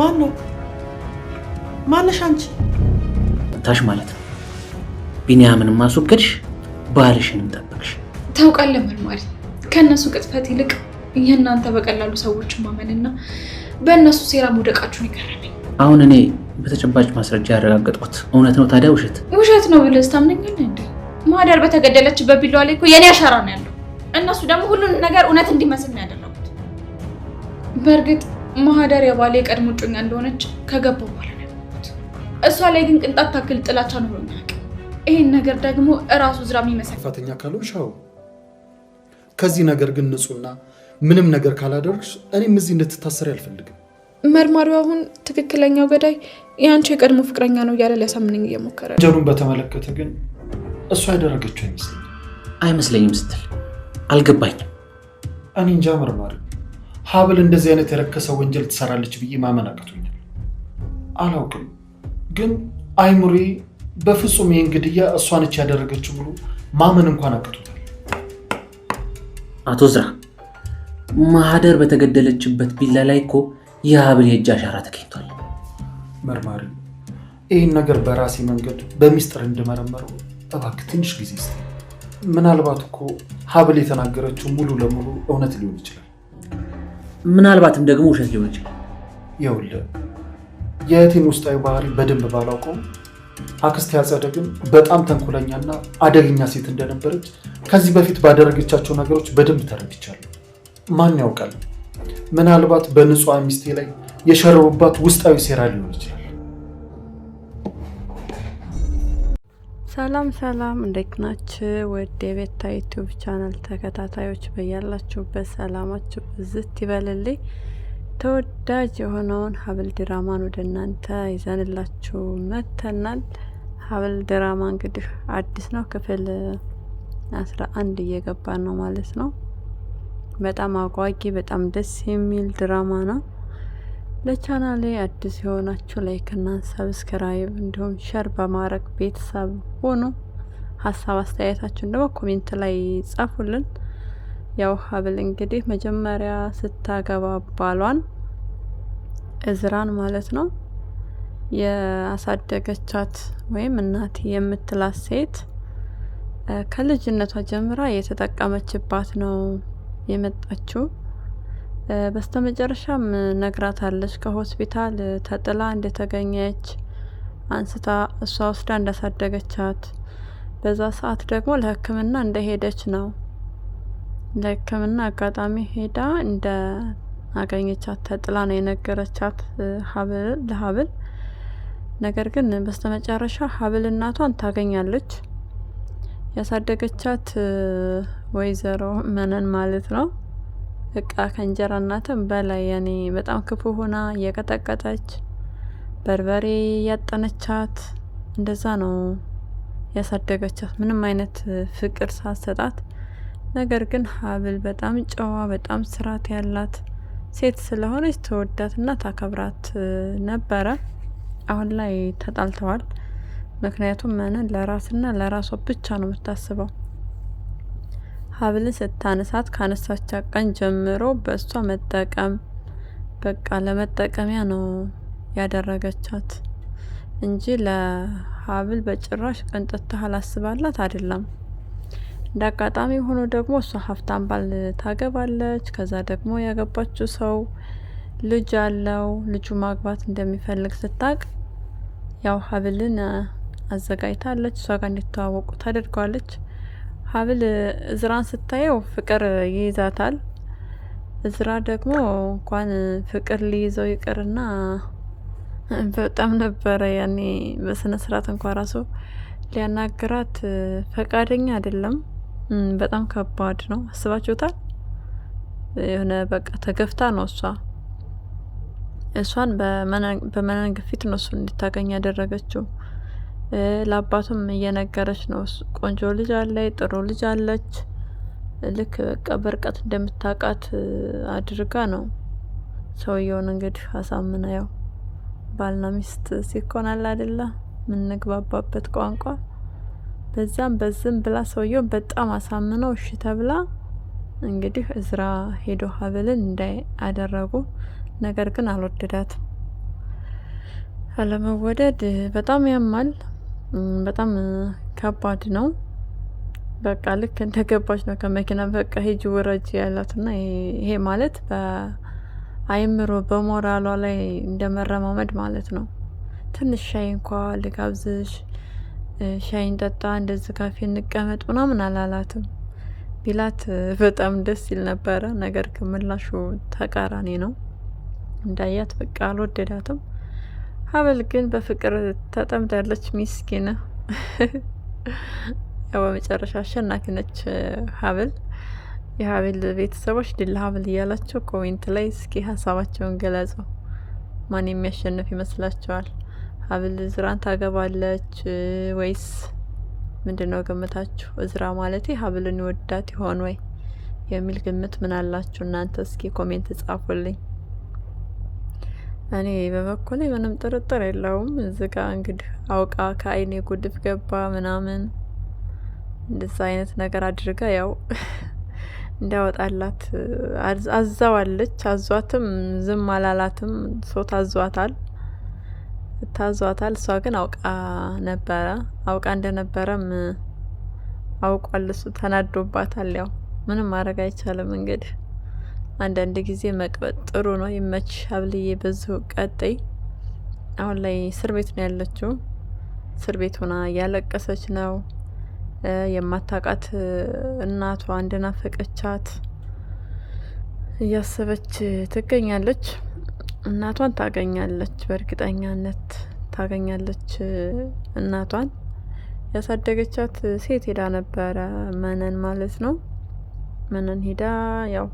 ማን ነው? ማነሽ አንቺ? ታሽ ማለት ነው። ቢኒያምንም ማስወገድሽ ባልሽንም ጠበቅሽ። ታውቃለህ መርማሪ፣ ከነሱ ቅጥፈት ይልቅ የእናንተ በቀላሉ ሰዎችን ማመንና በእነሱ ሴራ መውደቃችሁን ይገረመኝ። አሁን እኔ በተጨባጭ ማስረጃ ያረጋገጥኩት እውነት ነው። ታዲያ ውሸት ነው ብለህ ታምነኛለህ እንዴ? ማህደር በተገደለችበት ቢላዋ ላይ እኮ የኔ አሻራ ነው ያለው። እነሱ ደግሞ ሁሉንም ነገር እውነት እንዲመስል ነው ያደረጉት። በእርግጥ ማህደር የባሌ ቀድሞ ጮኛ እንደሆነች ከገባው በኋላ ነው ያወቅሁት። እሷ ላይ ግን ቅንጣት ታክል ጥላቻ ኖሮኝ አያውቅም። ይሄን ነገር ደግሞ እራሱ ዝራ የሚመሰክር ጥፋተኛ ካልሆንሽ ከዚህ ነገር ግን ንጹህና ምንም ነገር ካላደረግሽ እኔም እዚህ እንድትታሰሪ አልፈልግም። መርማሪው አሁን ትክክለኛው ገዳይ የአንቺ የቀድሞ ፍቅረኛ ነው እያለ ሊያሳምነኝ እየሞከረ ነው። ወንጀሉን በተመለከተ ግን እሷ ያደረገችው አይመስለኝም ስትል አልገባኝም። እኔ እንጃ መርማሪ፣ ሀብል እንደዚህ አይነት የረከሰ ወንጀል ትሰራለች ብዬ ማመን አቅቶኛል። አላውቅም፣ ግን አይሙሬ በፍጹም ይህን ግድያ እሷ ነች ያደረገችው ብሎ ማመን እንኳን አቅቶታል። አቶ ዝራ፣ ማህደር በተገደለችበት ቢላ ላይ እኮ የሀብል የእጅ አሻራ ተገኝቷል። መርማሪ፣ ይህን ነገር በራሴ መንገድ በሚስጥር እንድመረመረው እባክህ ትንሽ ጊዜ ስጠኝ። ምናልባት እኮ ሀብል የተናገረችው ሙሉ ለሙሉ እውነት ሊሆን ይችላል፣ ምናልባትም ደግሞ ውሸት ሊሆን ይችላል። ይኸውልህ የእህቴን ውስጣዊ ባህሪ በደንብ ባላውቀውም አክስቴ አጸደ ግን በጣም ተንኮለኛና አደገኛ ሴት እንደነበረች ከዚህ በፊት ባደረገቻቸው ነገሮች በደንብ ተረድቻለሁ። ማን ያውቃል፣ ምናልባት በንጹህ ሚስቴ ላይ የሸረቡባት ውስጣዊ ሴራ ሊሆን ይችላል። ሰላም፣ እንዴት ናችሁ? ወደ ቤታ ዩቲዩብ ቻናል ተከታታዮች በያላችሁበት ሰላማችሁ ብዝት ይበልልኝ። ተወዳጅ የሆነውን ሀብል ድራማን ወደ እናንተ ይዘንላችሁ መተናል። ሀብል ድራማ እንግዲህ አዲስ ነው፣ ክፍል 11 እየገባ ነው ማለት ነው። በጣም አጓጊ፣ በጣም ደስ የሚል ድራማ ነው። ለቻናሌ አዲስ የሆናችሁ ላይክ እና ሰብስክራይብ እንዲሁም ሸር በማድረግ ቤተሰብ ሆኑ። ሀሳብ አስተያየታችሁን ደግሞ ኮሜንት ላይ ጻፉልን። ያው ሀብል እንግዲህ መጀመሪያ ስታገባ ባሏን እዝራን ማለት ነው ያሳደገቻት ወይም እናት የምትላት ሴት ከልጅነቷ ጀምራ የተጠቀመችባት ነው የመጣችው። በስተመጨረሻም ነግራታለች። ከሆስፒታል ተጥላ እንደተገኘች አንስታ እሷ ወስዳ እንዳሳደገቻት፣ በዛ ሰዓት ደግሞ ለሕክምና እንደሄደች ነው። ለሕክምና አጋጣሚ ሄዳ እንደ አገኘቻት ተጥላ ነው የነገረቻት ለሀብል። ነገር ግን በስተመጨረሻ ሀብል እናቷን ታገኛለች። ያሳደገቻት ወይዘሮ መነን ማለት ነው። በቃ ከእንጀራ እናትም በላይ ያኔ በጣም ክፉ ሆና እየቀጠቀጠች በርበሬ ያጠነቻት እንደዛ ነው ያሳደገቻት፣ ምንም አይነት ፍቅር ሳትሰጣት። ነገር ግን ሀብል በጣም ጨዋ፣ በጣም ስርዓት ያላት ሴት ስለሆነች ተወዳትና ታከብራት ነበረ። አሁን ላይ ተጣልተዋል። ምክንያቱም መነን ለራስና ለራሷ ብቻ ነው የምታስበው። ሀብልን ስታነሳት ካነሳቻ ቀን ጀምሮ በእሷ መጠቀም በቃ ለመጠቀሚያ ነው ያደረገቻት እንጂ ለሀብል በጭራሽ ቅንጥት አላስባላት አይደለም። እንደ አጋጣሚ ሆኖ ደግሞ እሷ ሀብታም ባል ታገባለች። ከዛ ደግሞ ያገባችው ሰው ልጅ አለው። ልጁ ማግባት እንደሚፈልግ ስታቅ ያው ሀብልን አዘጋጅታለች። እሷ ጋር እንዲተዋወቁ ታደርገዋለች። ሀብል እዝራን ስታየው ፍቅር ይይዛታል። እዝራ ደግሞ እንኳን ፍቅር ሊይዘው ይቅርና በጣም ነበረ ያኔ በስነ ስርዓት እንኳን ራሱ ሊያናግራት ፈቃደኛ አይደለም። በጣም ከባድ ነው። አስባችሁታል? የሆነ በቃ ተገፍታ ነው እሷን በመነን ግፊት ነው እሱን እንድታገኝ ያደረገችው። ለአባቱም እየነገረች ነው ቆንጆ ልጅ አለች፣ ጥሩ ልጅ አለች። ልክ በቃ በርቀት እንደምታውቃት አድርጋ ነው ሰውየውን እንግዲህ አሳምና። ያው ባልና ሚስት ሲኮናል አይደለ ምንግባባበት ቋንቋ። በዛም በዝም ብላ ሰውየው በጣም አሳምነው እሺ ተብላ እንግዲህ እዝራ ሄዶ ሀብልን እንዳይ አደረጉ። ነገር ግን አልወደዳትም። አለመወደድ በጣም ያማል። በጣም ከባድ ነው። በቃ ልክ እንደገባች ነው ከመኪና በቃ ሂጂ ውረጅ ያላትና ይሄ ማለት በአይምሮ በሞራሏ ላይ እንደመረማመድ ማለት ነው። ትንሽ ሻይ እንኳ ልጋብዝሽ፣ ሻይን ጠጣ፣ እንደዚህ ካፌ እንቀመጥ ምናምን አላላትም። ቢላት በጣም ደስ ይል ነበረ። ነገር ግን ምላሹ ተቃራኒ ነው። እንዳያት በቃ አልወደዳትም። ሀብል ግን በፍቅር ተጠምዳለች። ሚስኪን ያው በመጨረሻ አሸናፊ ነች ሀብል። የሀብል ቤተሰቦች ድል ሀብል እያላቸው ኮሜንት ላይ እስኪ ሀሳባቸውን ገለጹ። ማን የሚያሸንፍ ይመስላችኋል? ሀብል እዝራን ታገባለች ወይስ ምንድን ነው ግምታችሁ? እዝራ ማለት ሀብልን ይወዳት ይሆን ወይ የሚል ግምት ምን አላችሁ እናንተ? እስኪ ኮሜንት ጻፉልኝ። እኔ በበኩሌ ምንም ጥርጥር የለውም። እዚህ ጋ እንግዲህ አውቃ ከአይኔ ጉድፍ ገባ ምናምን እንደዛ አይነት ነገር አድርጋ ያው እንዲያወጣላት አዛዋለች። አዟትም ዝም አላላትም። ሰው ታዟታል። እሷ ግን አውቃ ነበረ። አውቃ እንደነበረም አውቋል። እሱ ተናዶባታል። ያው ምንም ማድረግ አይቻልም። እንግዲህ አንዳንድ ጊዜ መቅበጥ ጥሩ ነው። ይመች ሀብልዬ፣ በዚሁ ቀጥይ። አሁን ላይ እስር ቤት ነው ያለችው። እስር ቤት ሆና እያለቀሰች ነው። የማታውቃት እናቷ እንደናፈቀቻት እያሰበች ትገኛለች። እናቷን ታገኛለች፣ በእርግጠኛነት ታገኛለች። እናቷን ያሳደገቻት ሴት ሄዳ ነበረ፣ መነን ማለት ነው። መነን ሄዳ ያው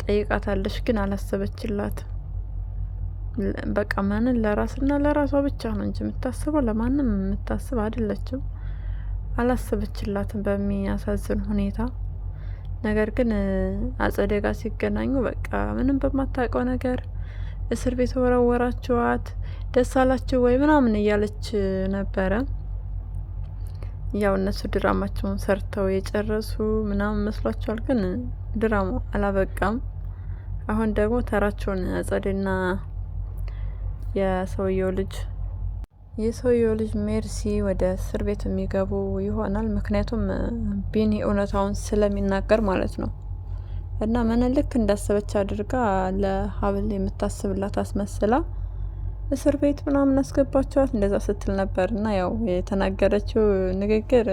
ጠይቃታለች፣ ግን አላሰበችላትም። በቃ መነን ለራስና ለራሷ ብቻ ነው እንጂ የምታስበው ለማንም የምታስብ አይደለችም። አላሰበችላትም በሚያሳዝን ሁኔታ። ነገር ግን አጸደ ጋ ሲገናኙ በቃ ምንም በማታውቀው ነገር እስር ቤት ወረወራችኋት፣ ደስ አላችሁ ወይ ምናምን እያለች ነበረ። ያው እነሱ ድራማቸውን ሰርተው የጨረሱ ምናምን መስሏቸዋል፣ ግን ድራማው አላበቃም። አሁን ደግሞ ተራቸውን አጸደና የሰውየው ልጅ ሜርሲ ወደ እስር ቤት የሚገቡ ይሆናል። ምክንያቱም ቢኒ እውነታውን ስለሚናገር ማለት ነው። እና መነን ልክ እንዳሰበች አድርጋ ለሀብል የምታስብላት አስመስላ እስር ቤት ምናምን አስገባቸዋት እንደዛ ስትል ነበር። እና ያው የተናገረችው ንግግር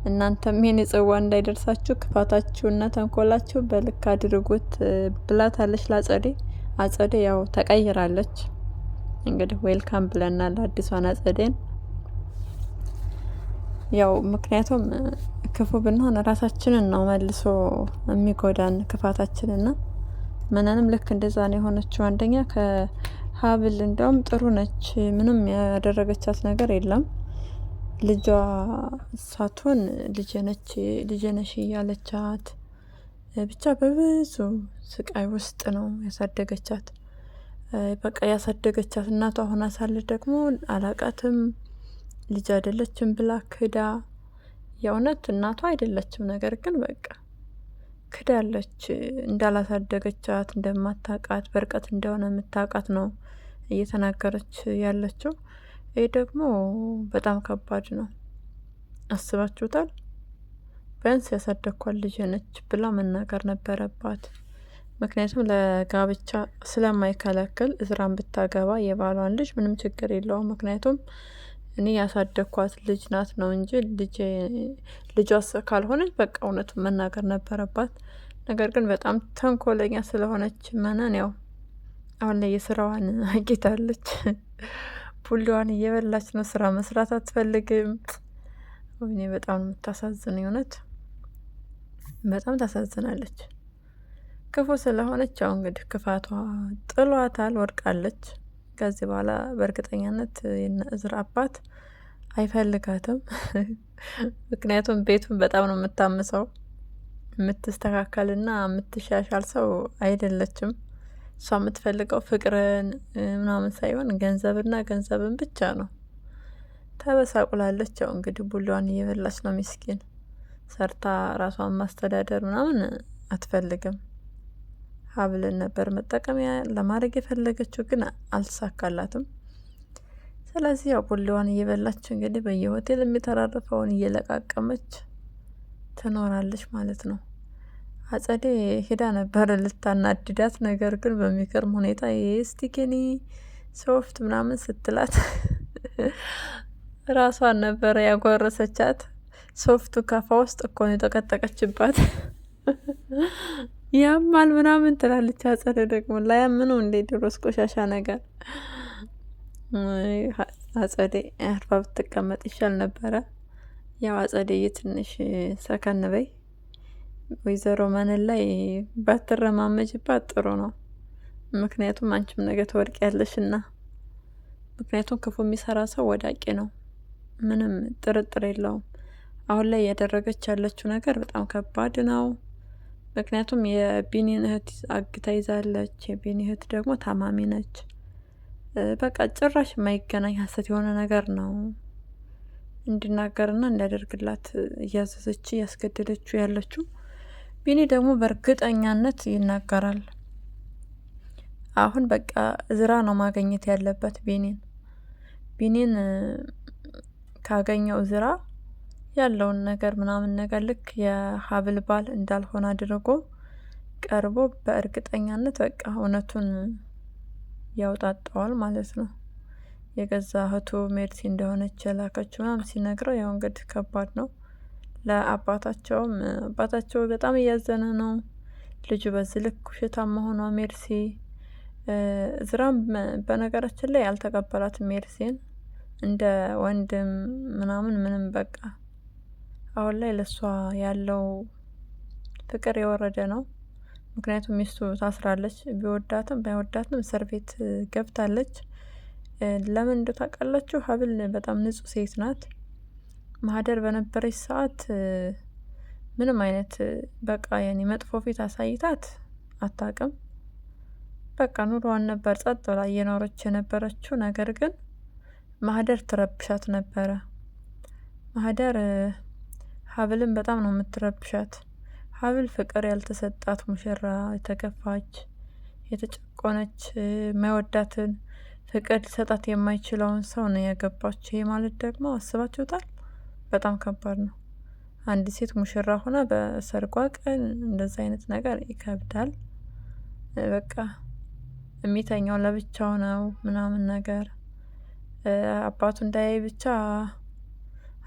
እናንተም ይሄን የጽዋ እንዳይደርሳችሁ ክፋታችሁና ተንኮላችሁ በልክ አድርጉት ብላታለች ለአጸዴ። አጸዴ ያው ተቀይራለች። እንግዲህ ዌልካም ብለናል አዲሷን አጸዴን። ያው ምክንያቱም ክፉ ብንሆን ራሳችንን ነው መልሶ የሚጎዳን ክፋታችንና መነንም ልክ እንደዛ ነው የሆነችው። አንደኛ ከሀብል እንደውም ጥሩ ነች። ምንም ያደረገቻት ነገር የለም። ልጇ ሳትሆን ልጄ ነሽ እያለቻት ብቻ በብዙ ስቃይ ውስጥ ነው ያሳደገቻት። በቃ ያሳደገቻት እናቷ ሆና ሳለ ደግሞ አላቃትም፣ ልጅ አይደለችም ብላ ክዳ። የእውነት እናቷ አይደለችም፣ ነገር ግን በቃ ክዳለች። እንዳላሳደገቻት እንደማታቃት በርቀት እንደሆነ የምታቃት ነው እየተናገረች ያለችው። ይህ ደግሞ በጣም ከባድ ነው። አስባችሁታል? ቢያንስ ያሳደግኳት ልጅ ነች ብላ መናገር ነበረባት። ምክንያቱም ለጋብቻ ስለማይከለክል እዝራን ብታገባ የባሏን ልጅ ምንም ችግር የለውም። ምክንያቱም እኔ ያሳደግኳት ልጅ ናት ነው እንጂ ልጇ ካልሆነች በቃ እውነቱን መናገር ነበረባት። ነገር ግን በጣም ተንኮለኛ ስለሆነች መነን ያው አሁን ላይ የስራዋን አግኝታለች። ቡሌዋን እየበላች ነው። ስራ መስራት አትፈልግም። ወይኔ በጣም የምታሳዝን፣ እውነት በጣም ታሳዝናለች። ክፉ ስለሆነች ያው እንግዲህ ክፋቷ ጥሏታል፣ ወድቃለች። ከዚህ በኋላ በእርግጠኛነት የነ እዝራ አባት አይፈልጋትም። ምክንያቱም ቤቱን በጣም ነው የምታምሰው። የምትስተካከልና የምትሻሻል ሰው አይደለችም። እሷ የምትፈልገው ፍቅርን ምናምን ሳይሆን ገንዘብና ገንዘብን ብቻ ነው። ተበሳቁላለች። ያው እንግዲህ ቡሏን እየበላች ነው። ሚስኪን ሰርታ ራሷን ማስተዳደር ምናምን አትፈልግም። ሀብልን ነበር መጠቀሚያ ለማድረግ የፈለገችው፣ ግን አልተሳካላትም። ስለዚህ ያው ቡሌዋን እየበላች እንግዲህ በየሆቴል የሚተራረፈውን እየለቃቀመች ትኖራለች ማለት ነው። አጸዴ ሄዳ ነበር ልታናድዳት፣ ነገር ግን በሚገርም ሁኔታ የስቲኪኒ ሶፍት ምናምን ስትላት ራሷን ነበረ ያጎረሰቻት። ሶፍቱ ካፋ ውስጥ እኮ ነው የጠቀጠቀችባት። ያማል ምናምን ትላለች። አጸደ ደግሞ ላያምኑ እንዴ ድሮስ ቆሻሻ ነገር። አጸደ አርፋ ብትቀመጥ ይሻል ነበረ። ያው አጸደዬ ትንሽ ሰከን በይ። ወይዘሮ ማንን ላይ ባትረማመጅባት ጥሩ ነው። ምክንያቱም አንቺም ነገ ትወድቂያለሽና። ምክንያቱም ክፉ የሚሰራ ሰው ወዳቂ ነው፣ ምንም ጥርጥር የለውም። አሁን ላይ እያደረገች ያለችው ነገር በጣም ከባድ ነው። ምክንያቱም የቢኒን እህት አግታ ይዛለች። የቢኒ እህት ደግሞ ታማሚ ነች። በቃ ጭራሽ የማይገናኝ ሀሰት የሆነ ነገር ነው እንዲናገርና እንዲያደርግላት እያዘዘች እያስገደደችው ያለችው። ቢኒ ደግሞ በእርግጠኛነት ይናገራል። አሁን በቃ እዝራ ነው ማግኘት ያለበት ቢኒን ካገኘው እዝራ ያለውን ነገር ምናምን ነገር ልክ የሀብል ባል እንዳልሆነ አድርጎ ቀርቦ በእርግጠኛነት በቃ እውነቱን ያውጣጣዋል ማለት ነው። የገዛ እህቱ ሜርሲ እንደሆነች የላከችው ምናምን ሲነግረው ያው እንግዲህ ከባድ ነው። ለአባታቸውም አባታቸው በጣም እያዘነ ነው ልጁ በዚህ ልክ ውሸታም መሆኗ። ሜርሲ እዝራም በነገራችን ላይ አልተቀበላትም ሜርሲን እንደ ወንድም ምናምን ምንም በቃ አሁን ላይ ለሷ ያለው ፍቅር የወረደ ነው። ምክንያቱም ሚስቱ ታስራለች። ቢወዳትም ባይወዳትም እስር ቤት ገብታለች። ለምን እንደው ታውቃላችሁ? ሀብል በጣም ንጹህ ሴት ናት። ማህደር በነበረች ሰዓት ምንም አይነት በቃ ያኔ መጥፎ ፊት አሳይታት አታውቅም። በቃ ኑሮዋን ነበር ጸጥ ብላ እየኖረች የነበረችው። ነገር ግን ማህደር ትረብሻት ነበረ። ማህደር ሀብልን በጣም ነው የምትረብሻት። ሀብል ፍቅር ያልተሰጣት ሙሽራ፣ የተገፋች፣ የተጨቆነች፣ የማይወዳትን ፍቅር ሊሰጣት የማይችለውን ሰው ነው ያገባች። ይሄ ማለት ደግሞ አስባችሁታል? በጣም ከባድ ነው። አንድ ሴት ሙሽራ ሆና በሰርጓ ቀን እንደዛ አይነት ነገር ይከብዳል። በቃ የሚተኛው ለብቻው ነው ምናምን ነገር አባቱ እንዳያይ ብቻ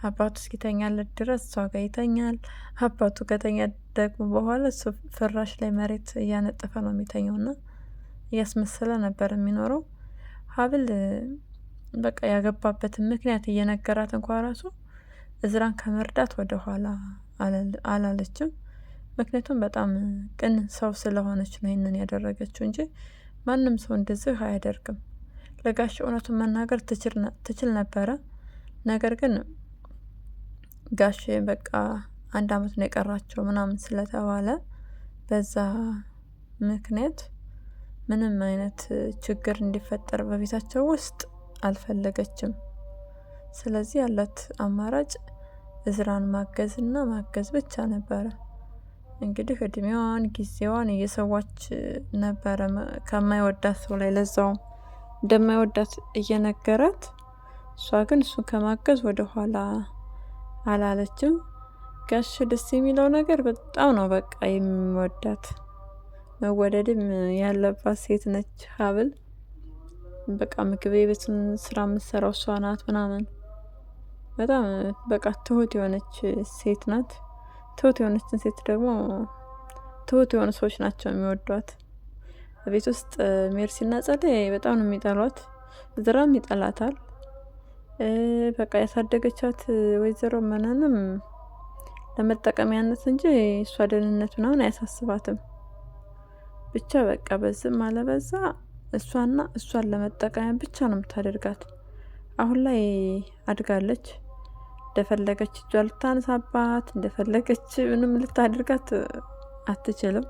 አባቱ እስኪተኛለት ድረስ እሷ ጋር ይተኛል። አባቱ ከተኛ ደግሞ በኋላ እሱ ፍራሽ ላይ መሬት እያነጠፈ ነው የሚተኘውና እያስመሰለ ነበር የሚኖረው። ሀብል በቃ ያገባበትን ምክንያት እየነገራት እንኳ ራሱ እዝራን ከመርዳት ወደ ኋላ አላለችም። ምክንያቱም በጣም ቅን ሰው ስለሆነች ነው ይህንን ያደረገችው እንጂ ማንም ሰው እንደዚህ አያደርግም። ለጋሽ እውነቱን መናገር ትችል ነበረ። ነገር ግን ጋሽ በቃ 1 አመት ነው የቀራቸው ምናምን ስለተባለ በዛ ምክንያት ምንም አይነት ችግር እንዲፈጠር በቤታቸው ውስጥ አልፈለገችም። ስለዚህ ያላት አማራጭ እዝራን ማገዝና ማገዝ ብቻ ነበረ። እንግዲህ እድሜዋን ጊዜዋን እየሰዋች ነበረ ከማይወዳት ሰው ላይ፣ ለዛውም እንደማይወዳት እየነገራት፣ እሷ ግን እሱን ከማገዝ ወደ ኋላ አላለችም። ጋሽ ደስ የሚለው ነገር በጣም ነው በቃ የሚወዳት፣ መወደድም ያለባት ሴት ነች ሀብል። በቃ ምግብ የቤትን ስራ የምትሰራው እሷ ናት ምናምን። በጣም በቃ ትሁት የሆነች ሴት ናት። ትሁት የሆነችን ሴት ደግሞ ትሁት የሆኑ ሰዎች ናቸው የሚወዷት። ቤት ውስጥ ሜርሲና ጸደይ በጣም ነው የሚጠሏት። ዝራም ይጠላታል። በቃ ያሳደገቻት ወይዘሮ መነንም ለመጠቀሚያነት እንጂ እሷ ደህንነት ምናምን አያሳስባትም። ብቻ በቃ በዝም አለበዛ እሷን ለመጠቀሚያ ብቻ ነው የምታደርጋት። አሁን ላይ አድጋለች። እንደፈለገች እጇ ልታነሳባት፣ እንደፈለገች ምንም ልታደርጋት አትችልም።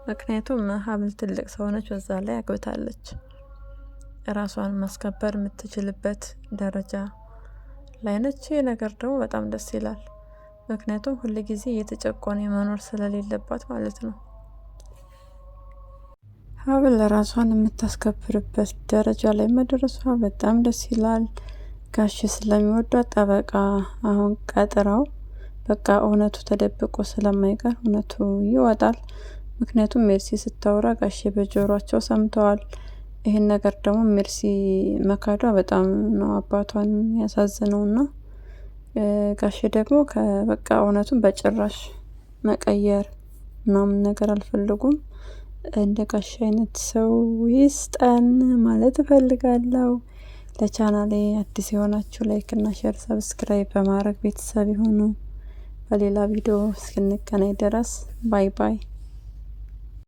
ምክንያቱም ሀብል ትልቅ ሰው ነች፣ በዛ ላይ አግብታለች። ራሷን ማስከበር የምትችልበት ደረጃ ላይ ነች። ይህ ነገር ደግሞ በጣም ደስ ይላል። ምክንያቱም ሁል ጊዜ እየተጨቆነ መኖር ስለሌለባት ማለት ነው። ሀብል ራሷን የምታስከብርበት ደረጃ ላይ መድረሷ በጣም ደስ ይላል። ጋሽ ስለሚወዷት ጠበቃ አሁን ቀጥረው በቃ እውነቱ ተደብቆ ስለማይቀር እውነቱ ይወጣል። ምክንያቱም ሜርሲ ስታወራ ጋሼ በጆሯቸው ሰምተዋል። ይህን ነገር ደግሞ ሜርሲ መካዷ በጣም ነው አባቷን ያሳዝነውና ጋሼ ደግሞ በቃ እውነቱን በጭራሽ መቀየር ምናምን ነገር አልፈልጉም። እንደ ጋሼ አይነት ሰው ይስጠን ማለት እፈልጋለሁ። ለቻናሌ አዲስ የሆናችሁ ላይክ እና ሼር ሰብስክራይብ በማድረግ ቤተሰብ ይሁኑ። በሌላ ቪዲዮ እስክንገናኝ ድረስ ባይ ባይ።